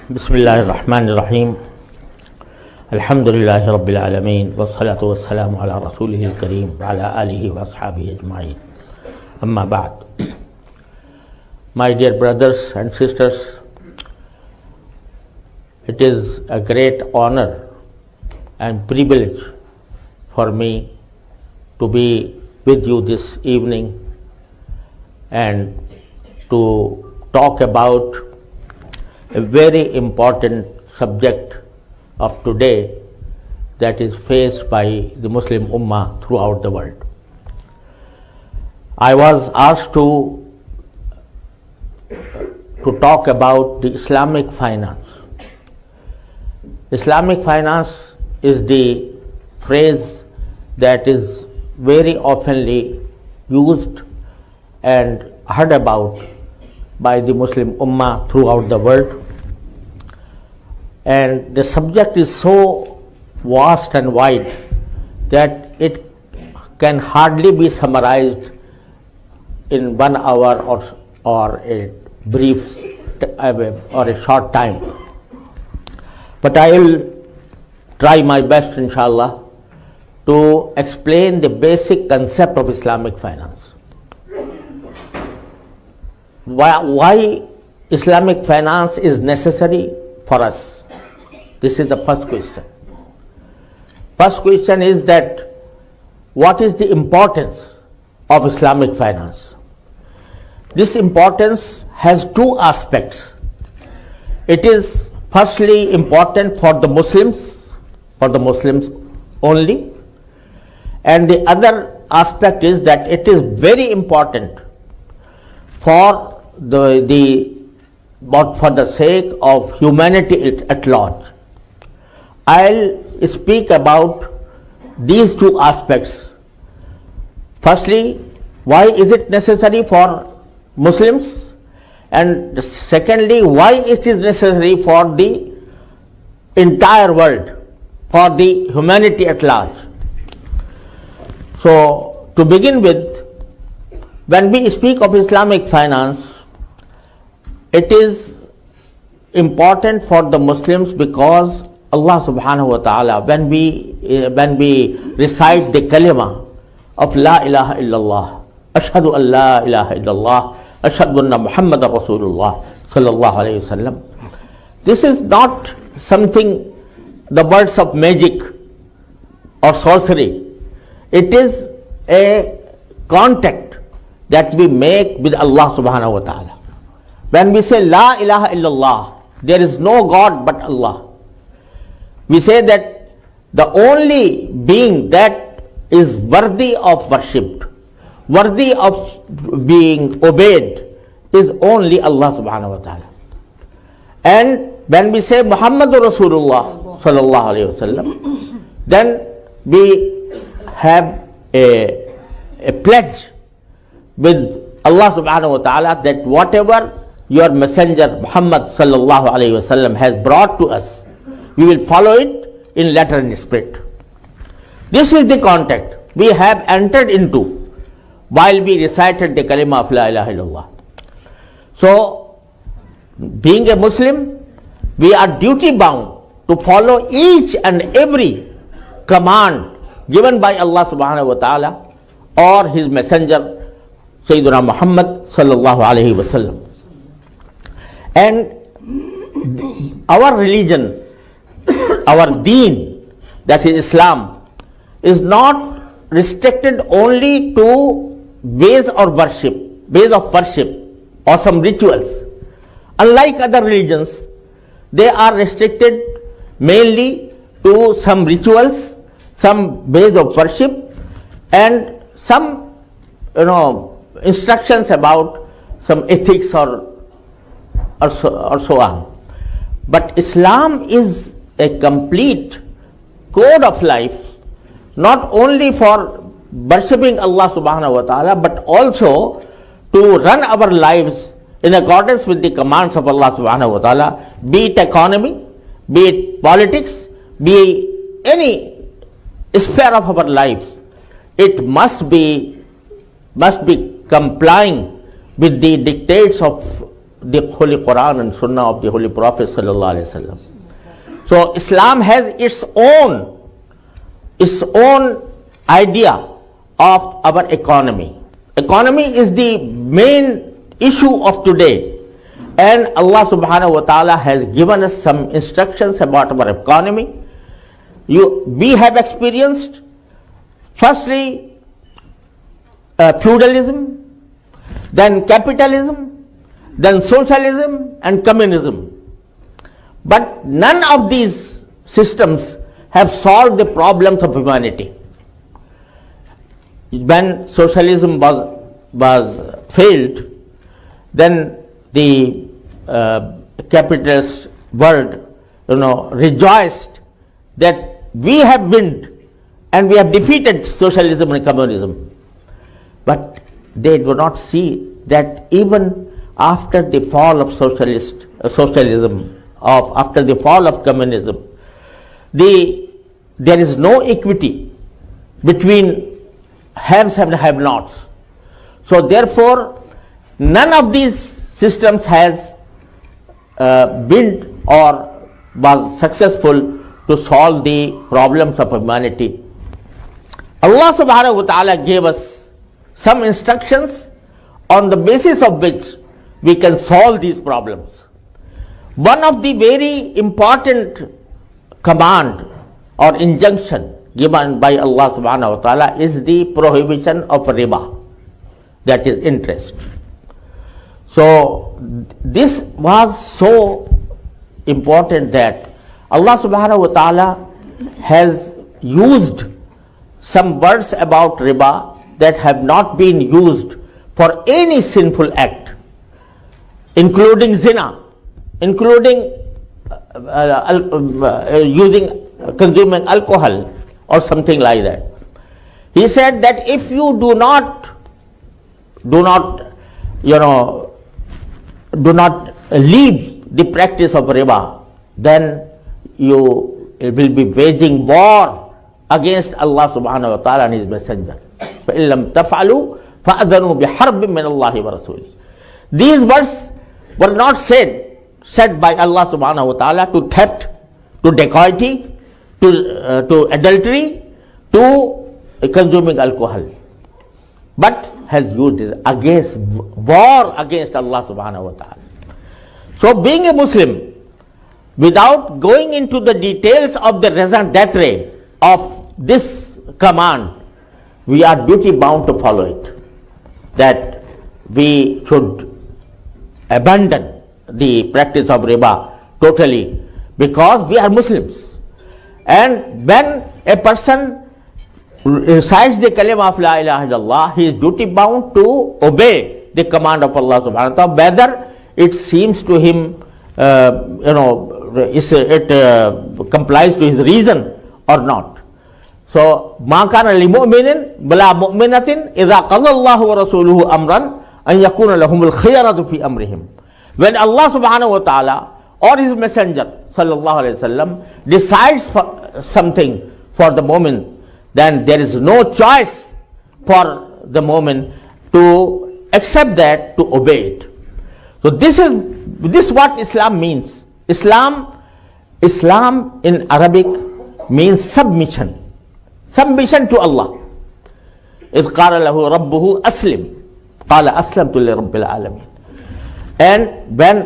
बिस्मिल्लाहिर्रहमानिर्रहीम अल्हम्दुलिल्लाहि रब्बिल आलमीन वस्सलातु वस्सलामु अला रसूलिहिल करीम व अला आलिहि व अस्हाबिहि अजमाइन अम्मा बाद. My dear brothers and sisters, it is a great honor and privilege for me to be with you this evening and to talk about a very important subject of today that is faced by the Muslim Ummah throughout the world. I was asked to talk about the Islamic finance. Islamic finance is the phrase that is very oftenly used and heard about by the Muslim Ummah throughout the world. And the subject is so vast and wide that it can hardly be summarized in 1 hour or a brief or a short time. But I will try my best, inshallah, to explain the basic concept of Islamic finance. Why Islamic finance is necessary for us? This is the first question. First question is that what is the importance of Islamic finance? This importance has two aspects. It is firstly important for the Muslims only, and the other aspect is that it is very important for the sake of humanity at large. I'll speak about these two aspects. Firstly, why is it necessary for Muslims? And secondly, why it is necessary for the entire world, for the humanity at large. So, to begin with, when we speak of Islamic finance, it is important for the Muslims because Allah subhanahu wa ta'ala, when we recite the kalima of La ilaha illallah, Ashhadu an la ilaha illallah, Ashhadu anna Muhammadan Rasulullah sallallahu alayhi wasallam, this is not something, the words of magic or sorcery. It is a contact that we make with Allah subhanahu wa ta'ala. When we say La ilaha illallah, there is no God but Allah. We say that the only being that is worthy of worship, worthy of being obeyed, is only Allah subhanahu wa ta'ala. And when we say Muhammadur Rasulullah sallallahu alayhi wasallam, then we have a pledge with Allah subhanahu wa ta'ala that whatever your messenger Muhammad sallallahu alayhi wasallam has brought to us, we will follow it in letter and spirit. This is the contact we have entered into while we recited the kalima of La ilaha illallah. So, being a Muslim, we are duty bound to follow each and every command given by Allah subhanahu wa ta'ala or his messenger Sayyidina Muhammad sallallahu alayhi wasallam. And our religion, our deen, that is Islam, is not restricted only to ways of worship or some rituals. Unlike other religions, they are restricted mainly to some rituals, some ways of worship, and some instructions about some ethics or so on. But Islam is a complete code of life, not only for worshipping Allah subhanahu wa ta'ala, but also to run our lives in accordance with the commands of Allah subhanahu wa ta'ala, be it economy, be it politics, be any sphere of our life. It must be complying with the dictates of the Holy Quran and Sunnah of the Holy Prophet sallallahu alaihi wasallam. So Islam has its own idea of our economy. Economy is the main issue of today, and Allah subhanahu wa ta'ala has given us some instructions about our economy. We have experienced firstly feudalism, then capitalism, then socialism and communism. But none of these systems have solved the problems of humanity. When socialism was failed, then the capitalist world, rejoiced that we have won and we have defeated socialism and communism. But they do not see that even after the fall of socialism, after the fall of communism, there is no equity between haves and have-nots. So therefore, none of these systems has been or was successful to solve the problems of humanity. Allah subhanahu wa ta'ala gave us some instructions on the basis of which we can solve these problems. One of the very important command or injunction given by Allah subhanahu wa ta'ala is the prohibition of riba, that is interest. So this was so important that Allah subhanahu wa ta'ala has used some words about riba that have not been used for any sinful act, including zina, including consuming alcohol or something like that. He said that if you do not leave the practice of riba, then you will be waging war against Allah subhanahu wa ta'ala and His Messenger. فَإِن لَمْ تَفْعَلُوا فَأَذَنُوا بِحَرْبٍ مِّنَ اللَّهِ وَرَسُولِهِ. These words were not said by Allah subhanahu wa ta'ala to theft, to dacoity, to adultery, to consuming alcohol, but has used it against war against Allah subhanahu wa ta'ala. So being a Muslim, without going into the details of the raison d'etre of this command, we are duty bound to follow it, that we should abandon the practice of riba totally, because we are Muslims. And when a person recites the kalima of la ilaha illallah, he is duty bound to obey the command of Allah subhanahu wa ta'ala, whether it seems to him it complies to his reason or not. So ma kana lil mu'minin wala mu'minatin idza qada Allahu wa rasuluhu amran an yakuna lahumul khiyaratu fi amrihim. When Allah subhanahu wa ta'ala or His Messenger sallallahu alaihi wasallam decides for something for the moment, then there is no choice for the moment to accept that, to obey it. So this is what Islam means. Islam in Arabic means submission to Allah. إذ قال له ربه أسلم قال أسلمت لرب العالمين. And when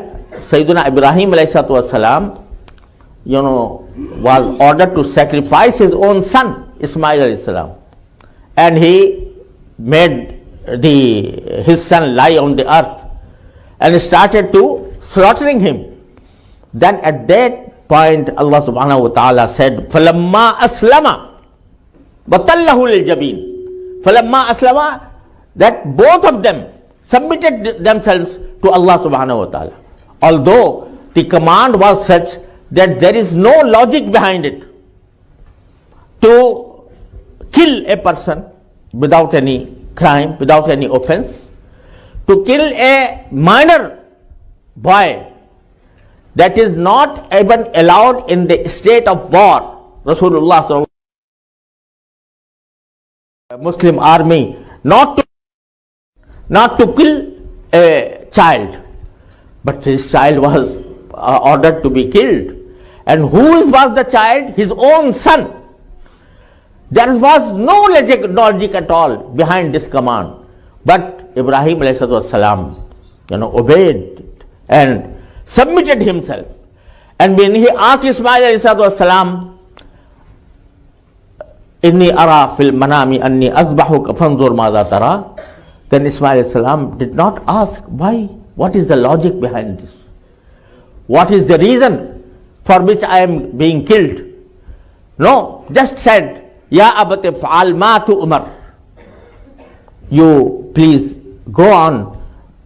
Sayyidina Ibrahim alayhi salam, was ordered to sacrifice his own son Ismail alayhi salam, and he made his son lie on the earth and started to slaughtering him, then at that point Allah subhanahu wa ta'ala said, فَلَمَّا أَسْلَمَ وَتَلَّهُ لِلْجَبِينِ. فَلَمَّا أَسْلَمَ, that both of them submitted themselves to Allah subhanahu wa ta'ala. Although the command was such that there is no logic behind it. To kill a person without any crime, without any offense, to kill a minor boy, that is not even allowed in the state of war. Rasulullah sallallahu alaihi wasallam, Muslim army, not to kill a child, But his child was ordered to be killed. And who was the child? His own son. There was no logic at all behind this command. But Ibrahim salam, obeyed and submitted himself. And when he asked Ismail salam, Inni ara fil manami anni azbahuka fanzur madha tara, then Ismail salam did not ask why. What is the logic behind this? What is the reason for which I am being killed? No, just said, Ya abati fa'al ma tu'mar. You please go on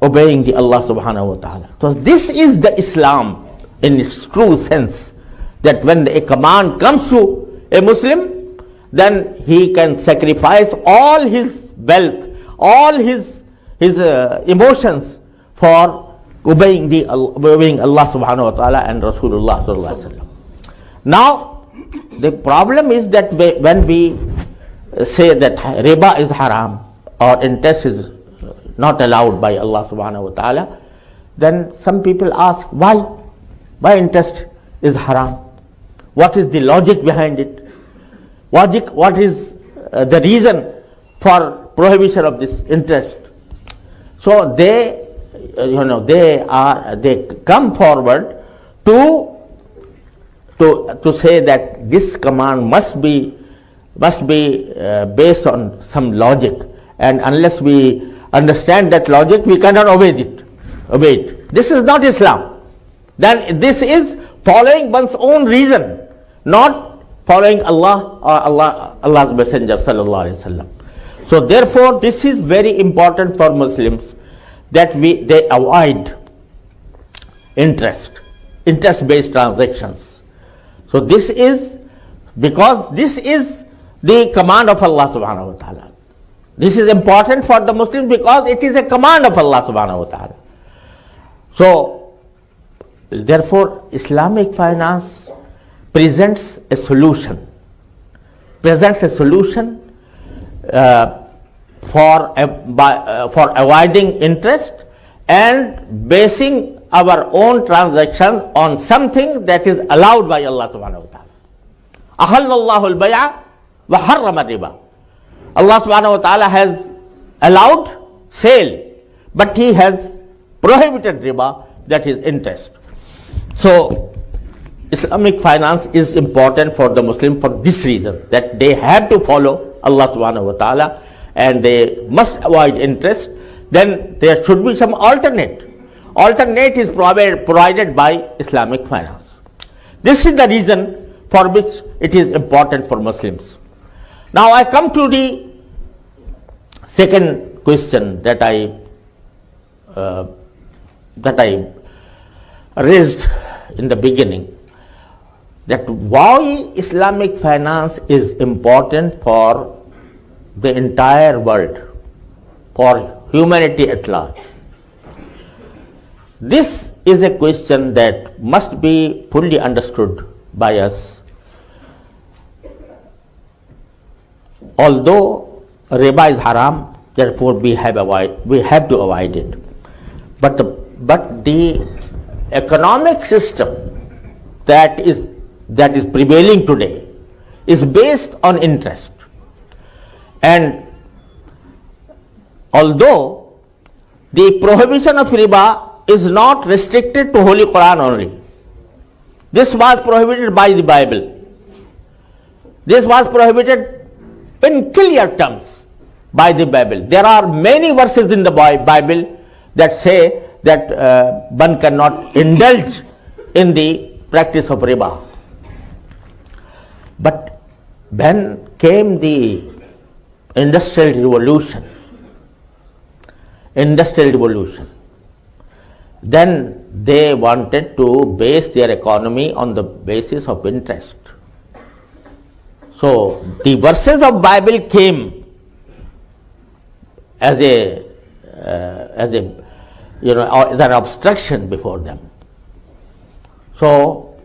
obeying the Allah subhanahu wa ta'ala. So this is the Islam in its true sense, that when a command comes to a Muslim, then he can sacrifice all his wealth, all his emotions for obeying Allah subhanahu wa ta'ala and Rasulullah sallallahu alaihi wasallam. Now, the problem is that when we say that riba is haram or interest is not allowed by Allah subhanahu wa ta'ala, then some people ask why interest is haram? What is the logic behind it? What is the reason for prohibition of this interest? So they come forward to say that this command must be based on some logic, and unless we understand that logic, we cannot obey it. This is not Islam. Then this is following one's own reason, not following Allah or Allah's Messenger sallallahu alaihi wasallam. So therefore, this is very important for Muslims, that they avoid interest-based transactions. So this is because this is the command of Allah subhanahu wa ta'ala. This is important for the Muslims because it is a command of Allah subhanahu wa ta'ala. So therefore, Islamic finance presents a solution for avoiding interest and basing our own transactions on something that is allowed by Allah subhanahu wa ta'ala. Ahallallahu al-bay'a wa harrama riba. Allah subhanahu wa ta'ala has allowed sale, but He has prohibited riba, that is interest. So Islamic finance is important for the Muslim for this reason, that they have to follow Allah subhanahu wa ta'ala and they must avoid interest. Then there should be some alternate is provided by Islamic finance. This is the reason for which it is important for Muslims. Now I come to the second question that I raised in the beginning, that why Islamic finance is important for the entire world, for humanity at large. This is a question that must be fully understood by us. Although riba is haram, therefore we have to avoid it. But the economic system that is prevailing today is based on interest. And although the prohibition of riba is not restricted to Holy Quran only, this was prohibited by the Bible. This was prohibited in clear terms by the Bible. There are many verses in the Bible that say that one cannot indulge in the practice of riba. But when came the Industrial Revolution, then they wanted to base their economy on the basis of interest. So the verses of Bible came as an obstruction before them. So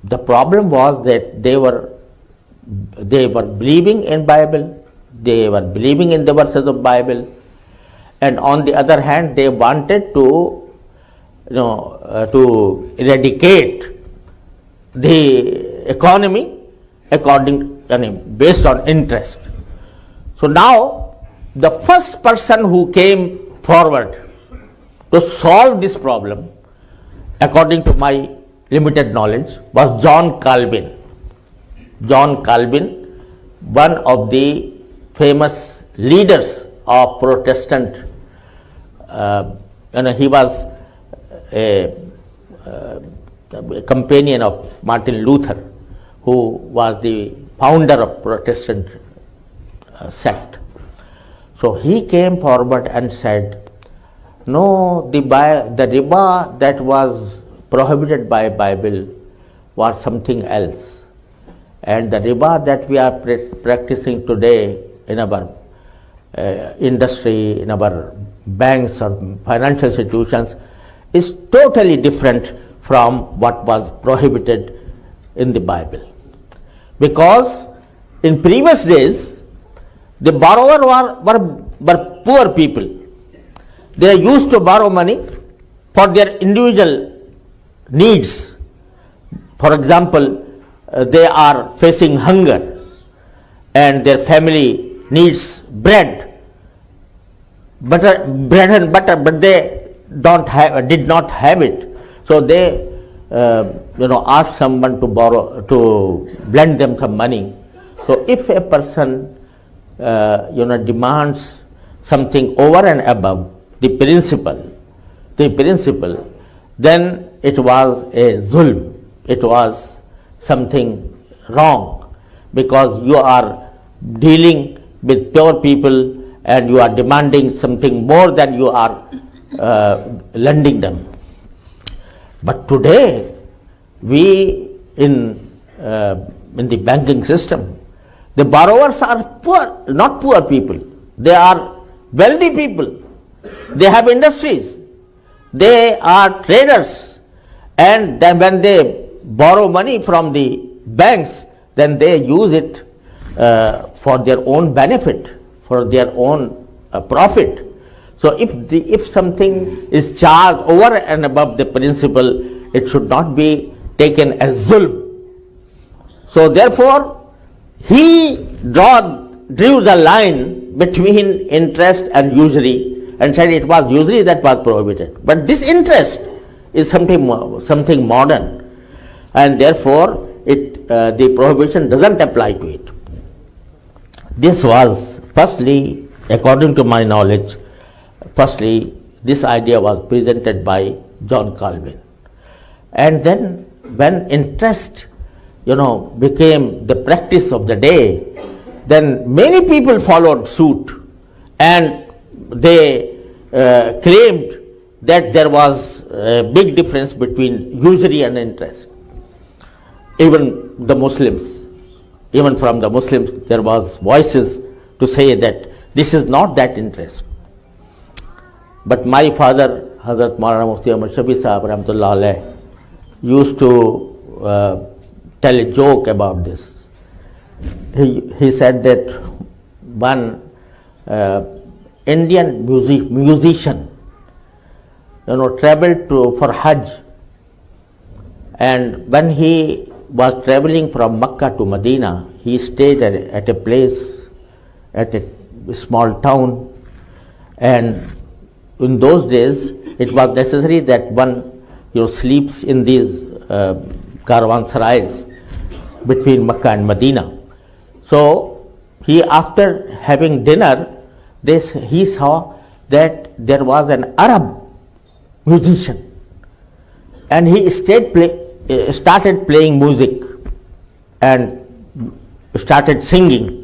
the problem was that they were believing in Bible, they were believing in the verses of Bible, and on the other hand they wanted to to eradicate the economy based on interest. So now the first person who came forward to solve this problem, according to my limited knowledge, was John Calvin. John Calvin, one of the famous leaders of Protestant. He was a companion of Martin Luther, who was the founder of Protestant sect. So he came forward and said, no, the riba that was prohibited by Bible was something else. And the riba that we are practicing today in our industry, in our banks or financial institutions is totally different from what was prohibited in the Bible. Because in previous days, the borrower were poor people. They used to borrow money for their individual needs. For example, they are facing hunger and their family needs bread and butter, but they did not have it. So they asked someone to lend them some money. So if a person demands something over and above the principle, then it was a zulm. It was something wrong, because you are dealing with poor people and you are demanding something more than you are lending them. But today, we in the banking system, the borrowers are poor, not poor people. They are wealthy people. They have industries. They are traders. And then when they borrow money from the banks, then they use it for their own benefit, for their own profit. So if something is charged over and above the principle, it should not be taken as zulm. So therefore, he drew the line between interest and usury and said it was usury that was prohibited. But this interest is something modern, and therefore the prohibition doesn't apply to it. This was firstly, according to my knowledge, this idea was presented by John Calvin. And then when interest became the practice of the day, then many people followed suit, and they claimed that there was a big difference between usury and interest. Even from the Muslims, there was voices to say that this is not that interest. But my father, Hazrat Maulana Mufti Ahmad Shafi Sahab Rahmatullah Alayh, used to tell a joke about this. He said that one Indian musician traveled for Hajj, and when he was traveling from Makkah to Medina, he stayed at a place, at a small town, and in those days it was necessary that one sleeps in these caravansarais between Makkah and Medina. So after having dinner, he saw that there was an Arab musician, and he started playing music and started singing.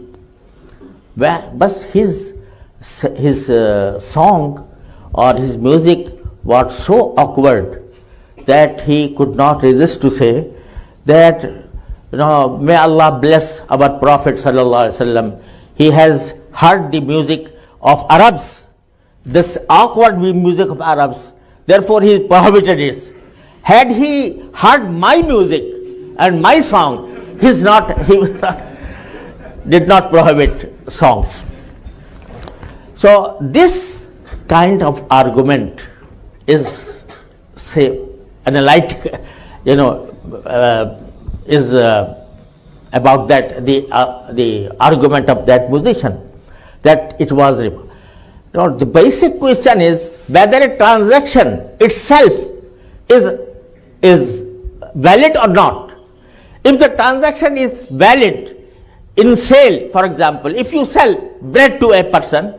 But his song or his music was so awkward that he could not resist to say that, may Allah bless our Prophet sallallahu alaihi wasallam. He has heard the music of Arabs, this awkward music of Arabs. Therefore, he prohibited it. Had he heard my music and my song, he did not prohibit songs. So this kind of argument is say analytic, is about that the argument of that position that it was riba. Now the basic question is whether a transaction itself is valid or not. If the transaction is valid in sale, for example, if you sell bread to a person,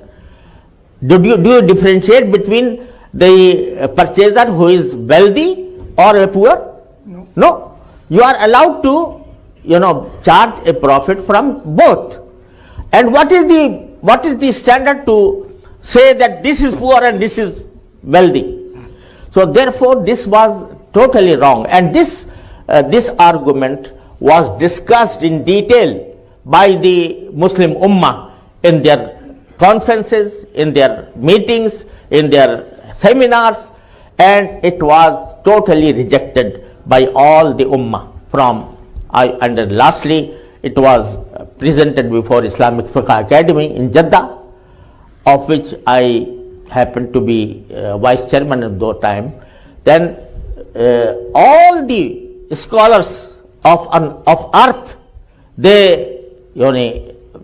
do you differentiate between the purchaser who is wealthy or a poor? No. You are allowed to charge a profit from both. And what is the standard to say that this is poor and this is wealthy? So therefore this was totally wrong, and this argument was discussed in detail by the Muslim Ummah in their conferences, in their meetings, in their seminars, and it was totally rejected by all the Ummah and then lastly it was presented before Islamic Fiqh Academy in Jeddah, of which I happened to be vice chairman at that time. Then all the scholars of earth, they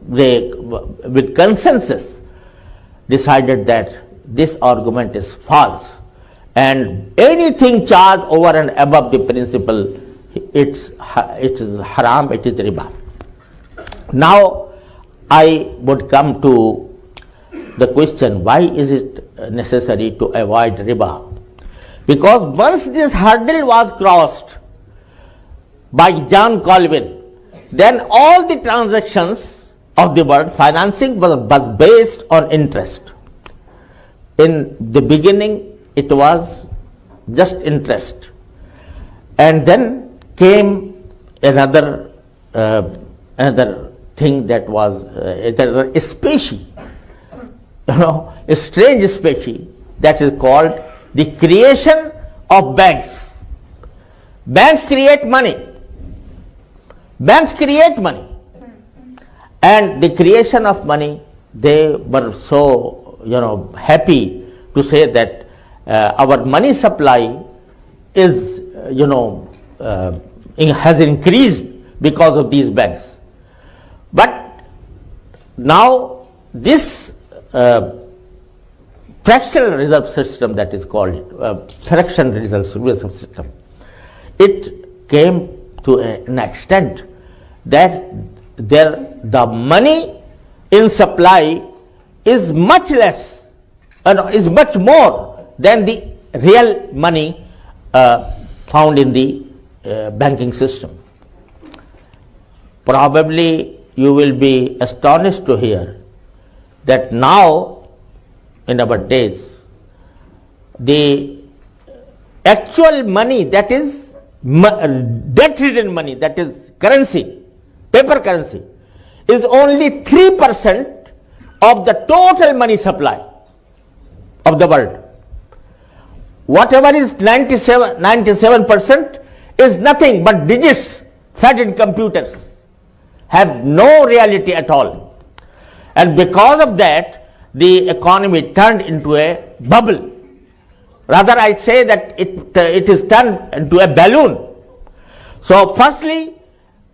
with consensus decided that this argument is false, and anything charged over and above the principle, it is haram, it is riba. Now I would come to the question, why is it necessary to avoid riba? Because once this hurdle was crossed by John Calvin, then all the transactions of the world, financing was based on interest. In the beginning it was just interest, and then came another thing that was a species, a strange species, that is called the creation of banks. Banks create money. Banks create money, and the creation of money, they were so happy to say that our money supply is has increased because of these banks. But now this fractional reserve system, that is called fraction reserve system, it came to an extent that the money in supply is much less, is much more than the real money found in the banking system. Probably you will be astonished to hear that now in our days the actual money, that is debt-ridden money, that is currency, paper currency, is only 3% of the total money supply of the world. Whatever is 97% is nothing but digits fed in computers, have no reality at all. And because of that, the economy turned into a bubble. Rather, I say that it is turned into a balloon. So firstly,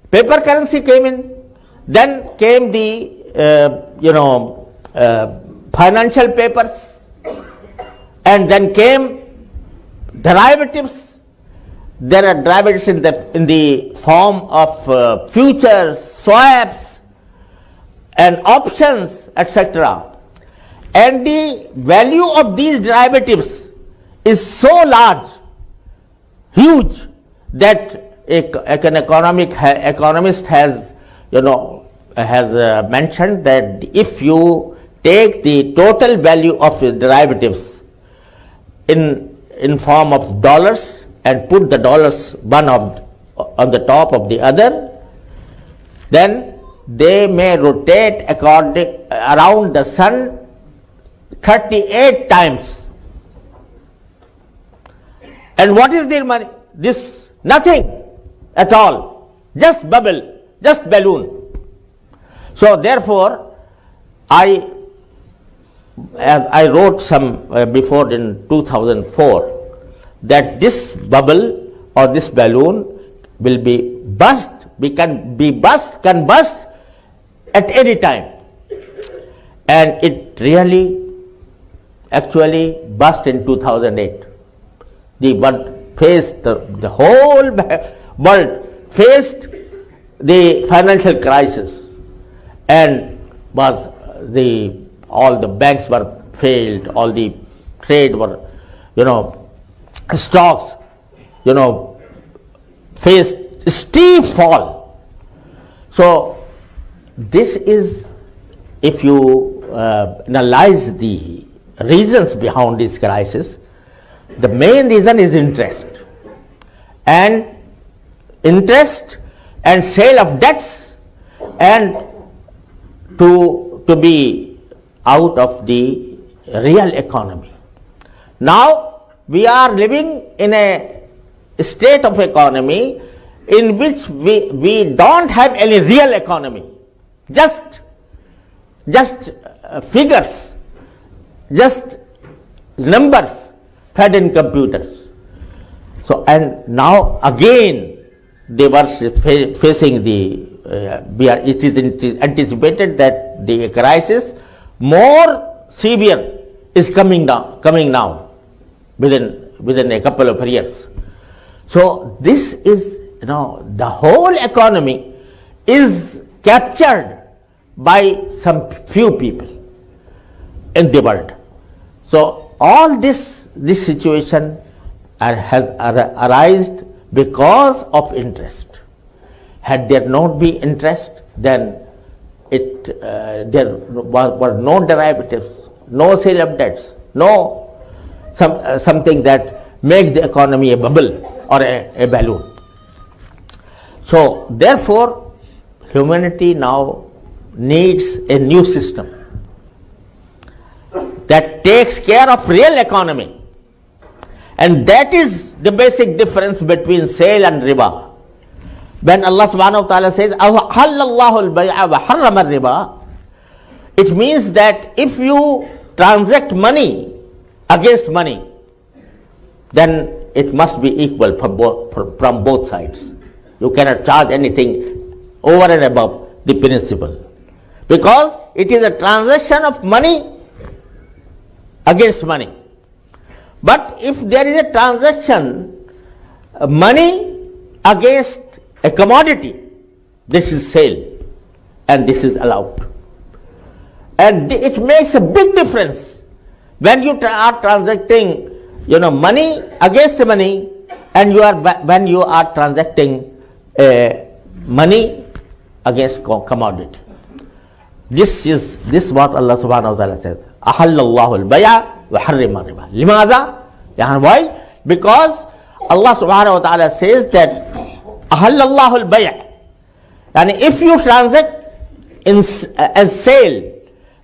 paper currency came in, then came the financial papers, and then came derivatives. There are derivatives in the form of futures, swaps, and options, etc. And the value of these derivatives is so large, huge, that an economist has mentioned that if you take the total value of the derivatives in form of dollars and put the dollars one on the top of the other, then they may rotate around the sun 38 times. And what is their money? This nothing at all, just bubble, just balloon. So therefore, I wrote some before in 2004 that this bubble or this balloon will be burst, can burst at any time. And it really actually burst in 2008. The world faced, the whole world faced the financial crisis, and all the banks were failed, all the trade were, stocks, faced steep fall. So this is, if you analyze the reasons behind this crisis, the main reason is interest and sale of debts, and to be out of the real economy. Now we are living in a state of economy in which we don't have any real economy, just figures, just numbers fed in computers. So, and now again they were facing it is anticipated that the crisis more severe is coming now within a couple of years. So this is, the whole economy is captured by some few people in the world. So all this situation has arisen because of interest. Had there not been interest, then there were no derivatives, no sale of debts, no something that makes the economy a bubble or a balloon. So therefore, humanity now needs a new system that takes care of real economy, and that is the basic difference between sale and riba. When Allah subhanahu wa ta'ala says, "Ahallallahu al-bay'a wa harrama al-riba," it means that if you transact money against money, then it must be equal from both sides. You cannot charge anything over and above the principal, because it is a transaction of money against money. But if there is a transaction, money against a commodity, this is sale, and this is allowed. And it makes a big difference when you are transacting, money against money, and when you are transacting money against commodity. This is what Allah subhanahu wa ta'ala says. Ahallallahu al-bay'a wa harrama riba. Limadha? Why? Because Allah subhanahu wa ta'ala says that Ahallallahu al-bay'a. And if you transact as sale,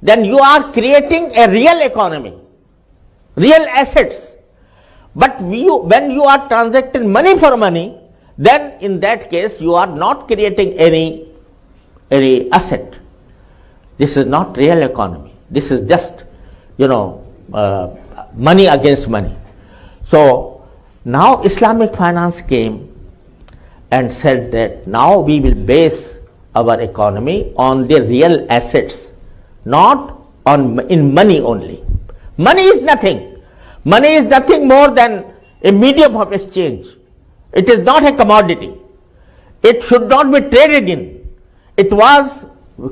then you are creating a real economy, real assets. But when you are transacting money for money, then in that case you are not creating any asset. This is not real economy. This is just, money against money. So now Islamic finance came and said that now we will base our economy on the real assets, not in money only. Money is nothing. Money is nothing more than a medium of exchange. It is not a commodity. It should not be traded in. It was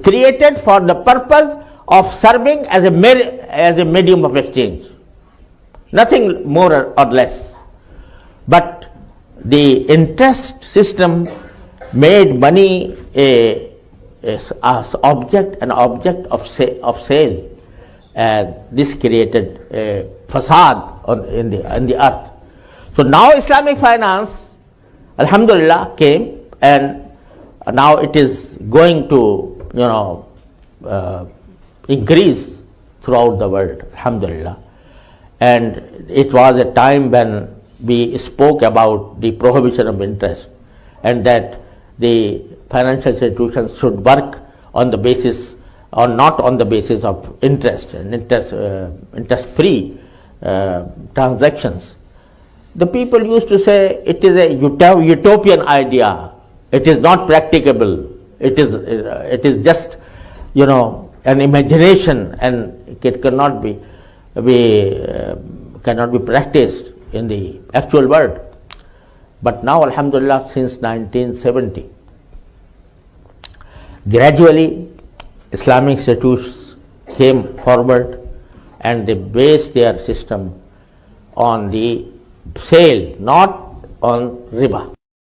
created for the purpose of serving as a medium of exchange. Nothing more or less. But the interest system made money an object of sale, and this created a facade in the earth. So now Islamic finance, alhamdulillah, came, and now it is going to increase throughout the world, alhamdulillah. And it was a time when we spoke about the prohibition of interest, and that the financial institutions should work on the basis, or not on the basis of interest and interest-free transactions. the people used to say it is a utopian idea. It is not practicable. It is just, an imagination, and it cannot be practiced in the actual world. But now, alhamdulillah, since 1970, gradually Islamic institutes came forward and they based their system on the sale, not on riba.